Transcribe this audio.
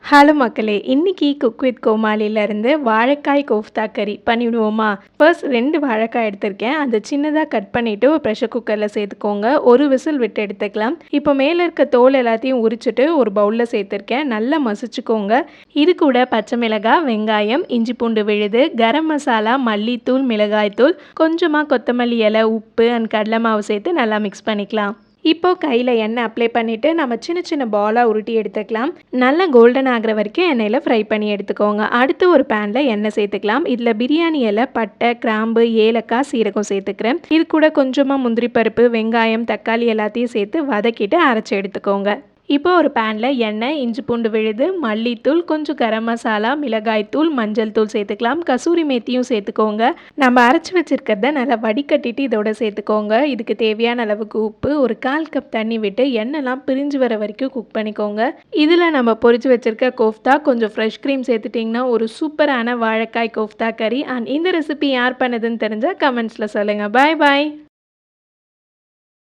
Hello மக்களே! இன்னைக்கு cook with கோமாளிலேருந்து வாழைக்காய் கோஃப்தா கறி பண்ணிவிடுவோமா? ஃபர்ஸ்ட் 2 வாழைக்காய் எடுத்திருக்கேன். அதை சின்னதாக கட் பண்ணிவிட்டு ஒரு ப்ரெஷர் குக்கரில் சேர்த்துக்கோங்க. ஒரு விசில் விட்டு எடுத்துக்கலாம். இப்போ மேலே இருக்க தோல் எல்லாத்தையும் உரிச்சிட்டு ஒரு பவுலில் சேர்த்துருக்கேன். நல்லா மசிச்சுக்கோங்க. இது கூட பச்சை மிளகாய், வெங்காயம், இஞ்சி பூண்டு விழுது, கரம் மசாலா, மல்லித்தூள், மிளகாய்த்தூள், கொஞ்சமாக கொத்தமல்லி இலை, உப்பு அண்ட் கடலை மாவு சேர்த்து நல்லா மிக்ஸ் பண்ணிக்கலாம். இப்போது கையில் எண்ணெய் அப்ளை பண்ணிவிட்டு நம்ம சின்ன சின்ன பாலாக உருட்டி எடுத்துக்கலாம். நல்லா கோல்டன் ஆகிற வரைக்கும் எண்ணெயில் ஃப்ரை பண்ணி எடுத்துக்கோங்க. அடுத்து ஒரு பேனில் எண்ணெய் சேர்த்துக்கலாம். இதில் பிரியாணி இலை, பட்டை, கிராம்பு, ஏலக்காய், சீரகம் சேர்த்துக்கிறேன். இது கூட கொஞ்சமாக முந்திரி பருப்பு, வெங்காயம், தக்காளி எல்லாத்தையும் சேர்த்து வதக்கிட்டு அரைச்சி எடுத்துக்கோங்க. இப்போ ஒரு பேனில் எண்ணெய், இஞ்சி பூண்டு விழுது, மல்லித்தூள், கொஞ்சம் கரம் மசாலா, மிளகாய்த்தூள், மஞ்சள் தூள் சேர்த்துக்கலாம். கசூரி மேத்தியும் சேர்த்துக்கோங்க. நம்ம அரைச்சி வச்சுருக்கிறத நல்லா வடிகட்டிட்டு இதோட சேர்த்துக்கோங்க. இதுக்கு தேவையான அளவுக்கு உப்பு, ஒரு 1/4 கப் தண்ணி விட்டு எண்ணெய்லாம் பிரிஞ்சு வர வரைக்கும் குக் பண்ணிக்கோங்க. இதில் நம்ம பொரிச்சு வச்சுருக்க கோஃப்தா கொஞ்சம் ஃப்ரெஷ் க்ரீம் சேர்த்துட்டிங்கன்னா ஒரு சூப்பரான வாழைக்காய் கோஃப்தா கறி. அண்ட் இந்த ரெசிபி யார் பண்ணதுன்னு தெரிஞ்சால் கமெண்ட்ஸில் சொல்லுங்கள். பாய் பாய்.